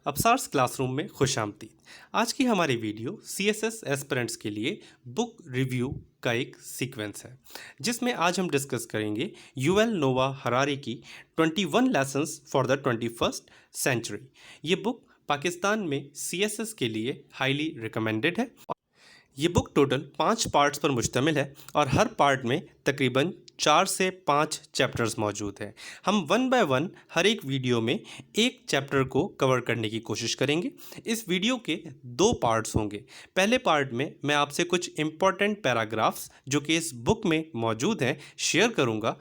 अवसार्स classroom में खुशामदीद। आज की हमारी वीडियो सीएसएस एस्पिरेंट्स के लिए बुक रिव्यू का एक सीक्वेंस है, जिसमें आज हम डिस्कस करेंगे यूएल नोवा हरारी की 21 lessons for the 21st century. ये बुक पाकिस्तान में सीएसएस के लिए हाईली रिकमेंडेड है। ये बुक टोटल 5 पार्ट्स पर मुश्तमिल है और हर पार्ट में तकरीबन 4 से 5 चैप्टर्स मौजूद हैं। हम वन बाय वन हर एक वीडियो में एक चैप्टर को कवर करने की कोशिश करेंगे। इस वीडियो के 2 पार्ट्स होंगे। पहले पार्ट में मैं आपसे कुछ इम्पॉर्टेंट पैराग्राफ्स जो कि इस बुक में मौजूद हैं शेयर करूंगा,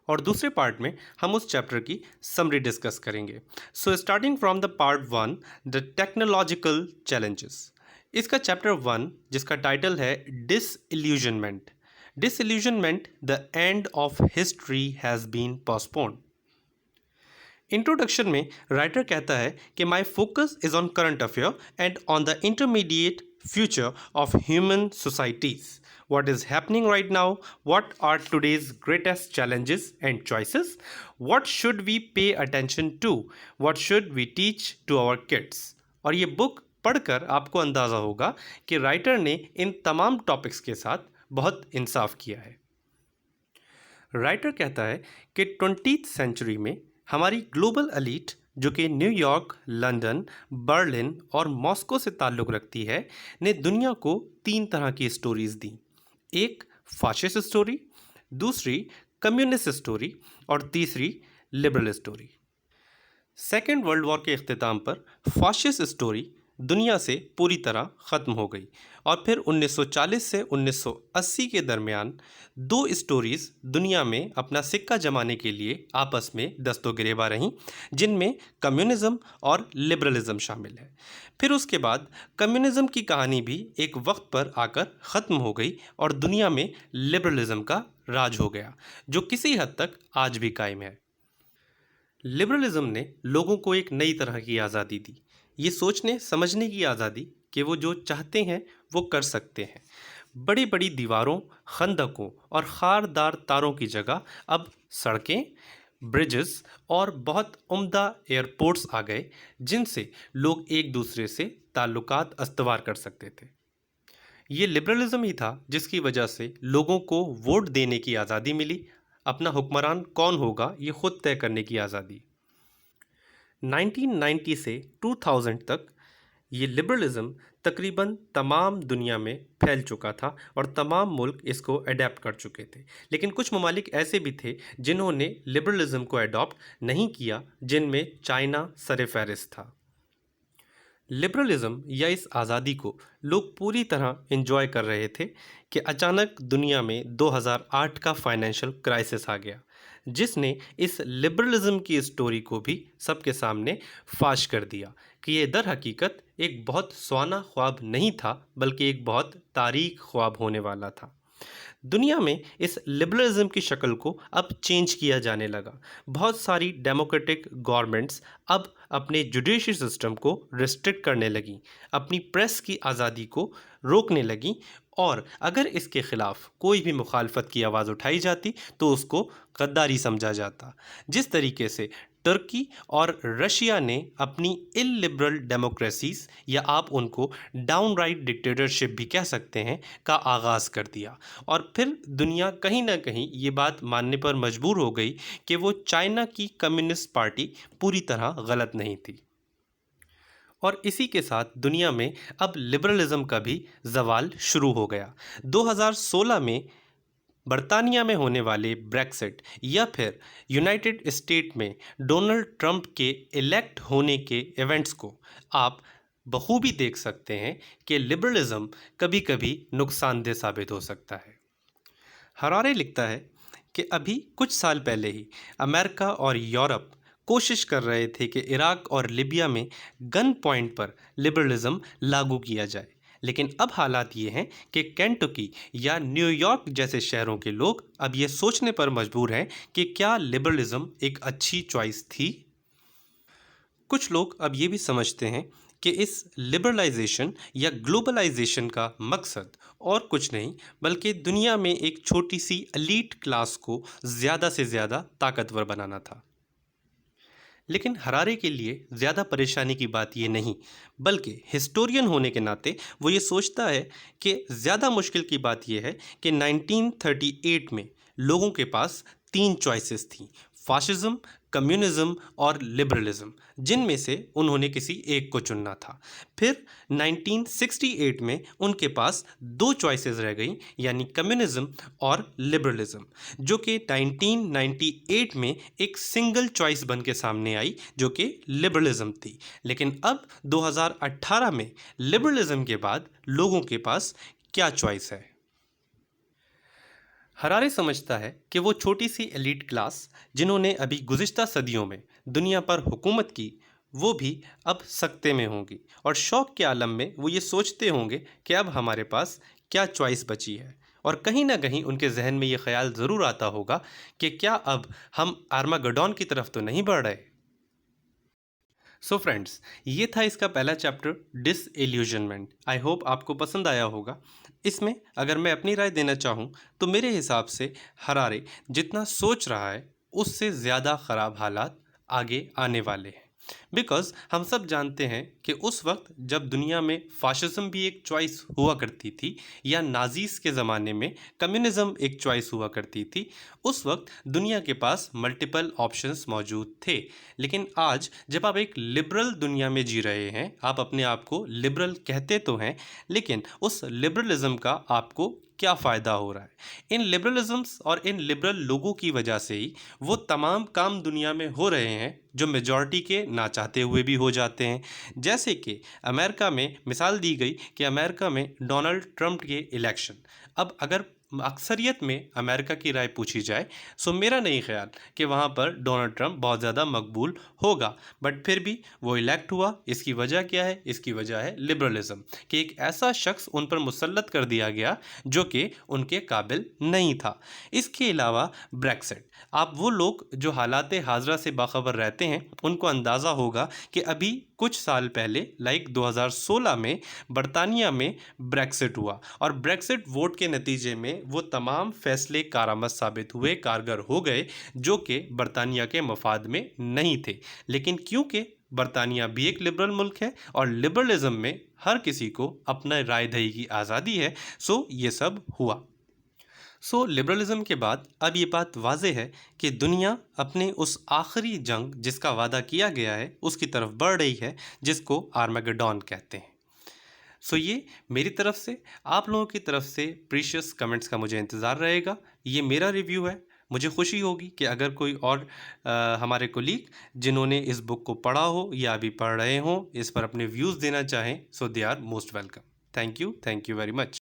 और दूसरे पार्ट में हम उस चैप्टर की समरी डिस्कस करेंगे। So starting from the part 1, the technological challenges. इसका चैप्टर 1 जिसका टाइटल है disillusionment. Disillusionment, the end of history has been postponed. Introduction में राइटर कहता है कि my focus is on current affair and on the intermediate future of human societies. What is happening right now? What are today's greatest challenges and choices? What should we pay attention to? What should we teach to our kids? और ये book पढ़कर आपको अंदाज़ा होगा कि writer ने इन तमाम topics के साथ बहुत इंसाफ किया है। राइटर कहता है कि 20th सेंचुरी में हमारी ग्लोबल एलीट जो कि न्यूयॉर्क, लंदन, बर्लिन और मॉस्को से ताल्लुक़ रखती है, ने दुनिया को 3 तरह की स्टोरीज़ दी। एक फाशिस्ट स्टोरी, दूसरी कम्युनिस्ट स्टोरी और तीसरी liberal story. Second world war के इख्तिताम पर फाशिस्ट स्टोरी दुनिया से पूरी तरह ख़त्म हो गई और फिर 1940 से 1980 के दरमियान 2 स्टोरीज़ दुनिया में अपना सिक्का जमाने के लिए आपस में दस्तोगिरेबा रहीं, जिनमें कम्युनिज़म और लिबरलिज़म शामिल है। फिर उसके बाद कम्युनिज़म की कहानी भी एक वक्त पर आकर ख़त्म हो गई और दुनिया में लिबरलिज़म का राज हो गया, जो किसी हद तक आज भी कायम है। लिबरलिज़म ने लोगों को एक नई तरह की आज़ादी दी, ये सोचने समझने की आज़ादी कि वो जो चाहते हैं वो कर सकते हैं। बड़ी बड़ी दीवारों, खंदकों और खारदार तारों की जगह अब सड़कें, ब्रिजेस और बहुत उम्दा एयरपोर्ट्स आ गए, जिनसे लोग एक दूसरे से ताल्लुकात अस्तवार कर सकते थे। ये लिबरलिज़म ही था जिसकी वजह से लोगों को वोट देने की आज़ादी मिली, अपना हुक्मरान कौन होगा ये खुद तय करने की आज़ादी। 1990 से 2000 तक ये लिबरलिज़म तकरीबन तमाम दुनिया में फैल चुका था और तमाम मुल्क इसको अडेप्ट कर चुके थे, लेकिन कुछ ममालिक ऐसे भी थे जिन्होंने लिबरलिज़म को अडॉप्ट नहीं किया, जिनमें चाइना सर-ए-फ़हरिस्त था। लिबरलिज़म या इस आज़ादी को लोग पूरी तरह एंजॉय कर रहे थे कि अचानक दुनिया में 2008 का फाइनेंशियल क्राइसिस आ गया, जिसने इस लिबरलिज़म की स्टोरी को भी सबके सामने फाश कर दिया कि ये दर हकीकत एक बहुत सुहाना ख्वाब नहीं था, बल्कि एक बहुत तारीक ख्वाब होने वाला था। दुनिया में इस लिबरलिज़म की शक्ल को अब चेंज किया जाने लगा। बहुत सारी डेमोक्रेटिक गवर्नमेंट्स अब अपने जुडिशरी सिस्टम को रिस्ट्रिक्ट करने लगीं, अपनी प्रेस की आज़ादी को रोकने लगीं, और अगर इसके ख़िलाफ़ कोई भी मुखालफत की आवाज़ उठाई जाती तो उसको गद्दारी समझा जाता। जिस तरीके से तुर्की और रशिया ने अपनी इलिबरल डेमोक्रेसीज़, या आप उनको डाउनराइट डिक्टेटरशिप भी कह सकते हैं, का आगाज़ कर दिया, और फिर दुनिया कहीं ना कहीं ये बात मानने पर मजबूर हो गई कि वो चाइना की कम्युनिस्ट पार्टी पूरी तरह गलत नहीं थी। और इसी के साथ दुनिया में अब लिबरलिज़म का भी ज़वाल शुरू हो गया। 2016 में बरतानिया में होने वाले ब्रेक्सिट, या फिर यूनाइटेड स्टेट में डोनाल्ड ट्रंप के इलेक्ट होने के इवेंट्स को आप बखूबी देख सकते हैं कि लिबरलिज़म कभी कभी नुकसानदेह साबित हो सकता है। हरारे लिखता है कि अभी कुछ साल पहले ही अमेरिका और यूरोप कोशिश कर रहे थे कि इराक और लिबिया में गन पॉइंट पर लिबरलिज़म लागू किया जाए, लेकिन अब हालात ये हैं कि केंटकी या न्यूयॉर्क जैसे शहरों के लोग अब ये सोचने पर मजबूर हैं कि क्या लिबरलिज़म एक अच्छी चॉइस थी। कुछ लोग अब ये भी समझते हैं कि इस लिबरलाइजेशन या ग्लोबलाइजेशन का मकसद और कुछ नहीं, बल्कि दुनिया में एक छोटी सी एलीट क्लास को ज़्यादा से ज़्यादा ताकतवर बनाना था। लेकिन हरारे के लिए ज़्यादा परेशानी की बात ये नहीं, बल्कि हिस्टोरियन होने के नाते वो ये सोचता है कि ज़्यादा मुश्किल की बात ये है कि 1938 में लोगों के पास तीन चॉइसेस थीं, फाशिज्म, कम्युनिज्म और लिबरलिज्म, जिनमें से उन्होंने किसी एक को चुनना था। फिर 1968 में उनके पास दो चॉइसेस रह गई, यानी कम्युनिज्म और लिबरलिज्म, जो कि 1998 में एक सिंगल चॉइस बन के सामने आई, जो कि लिबरलिज्म थी। लेकिन अब 2018 में लिबरलिज्म के बाद लोगों के पास क्या चॉइस है? हरारे समझता है कि वो छोटी सी एलीट क्लास, जिन्होंने अभी गुज़िश्ता सदियों में दुनिया पर हुकूमत की, वो भी अब सकते में होंगी, और शौक के आलम में वो ये सोचते होंगे कि अब हमारे पास क्या चॉइस बची है। और कहीं ना कहीं उनके जहन में ये ख्याल ज़रूर आता होगा कि क्या अब हम आर्मागेडोन की तरफ तो नहीं बढ़ रहे। सो फ्रेंड्स, ये था इसका पहला चैप्टर, डिसइल्यूजनमेंट। आई होप आपको पसंद आया होगा। इसमें अगर मैं अपनी राय देना चाहूँ तो मेरे हिसाब से हरारे जितना सोच रहा है उससे ज़्यादा ख़राब हालात आगे आने वाले हैं। बिकॉज़ हम सब जानते हैं कि उस वक्त जब दुनिया में फाशिज्म भी एक चॉइस हुआ करती थी, या नाजीज़ के ज़माने में कम्युनिज़्म एक चॉइस हुआ करती थी, उस वक्त दुनिया के पास मल्टीपल ऑप्शंस मौजूद थे। लेकिन आज जब आप एक लिबरल दुनिया में जी रहे हैं, आप अपने आप को लिबरल कहते तो हैं, लेकिन उस लिबरलिज्म का आपको क्या फ़ायदा हो रहा है? इन लिबरलिज्म्स और इन लिबरल लोगों की वजह से ही वो तमाम काम दुनिया में हो रहे हैं जो मेजॉरिटी के ना चाहते हुए भी हो जाते हैं। जैसे कि अमेरिका में मिसाल दी गई कि अमेरिका में डोनाल्ड ट्रंप के इलेक्शन, अब अगर अक्सरियत में अमेरिका की राय पूछी जाए, सो मेरा नहीं ख्याल कि वहाँ पर डोनाल्ड ट्रंप बहुत ज़्यादा मकबूल होगा। बट फिर भी वो इलेक्ट हुआ। इसकी वजह क्या है? इसकी वजह है लिबरलिज्म, कि एक ऐसा शख्स उन पर मुसल्लत कर दिया गया जो कि उनके काबिल नहीं था। इसके अलावा ब्रेक्सिट, आप वो लोग जो हालात हाजरा से बाखबर रहते हैं उनको अंदाज़ा होगा कि अभी कुछ साल पहले लाइक 2016 में बरतानिया में ब्रेक्सिट हुआ, और ब्रेक्सिट वोट के नतीजे में वो तमाम फैसले कारामद साबित हुए, कारगर हो गए, जो कि बरतानिया के मफाद में नहीं थे। लेकिन क्योंकि बरतानिया भी एक लिबरल मुल्क है और लिबरलिज्म में हर किसी को अपना राय दही की आज़ादी है, सो ये सब हुआ। सो लिबरलिज्म के बाद अब ये बात वाज़ेह है कि दुनिया अपने उस आखिरी जंग जिसका वादा किया गया है उसकी तरफ बढ़ रही है, जिसको आर्मेगेडॉन कहते हैं। सो ये मेरी तरफ से, आप लोगों की तरफ से प्रीशियस कमेंट्स का मुझे इंतज़ार रहेगा। ये मेरा रिव्यू है। मुझे खुशी होगी कि अगर कोई और हमारे कोलीग जिन्होंने इस बुक को पढ़ा हो या अभी पढ़ रहे हों, इस पर अपने व्यूज़ देना चाहें, so they are most welcome. Thank you very much.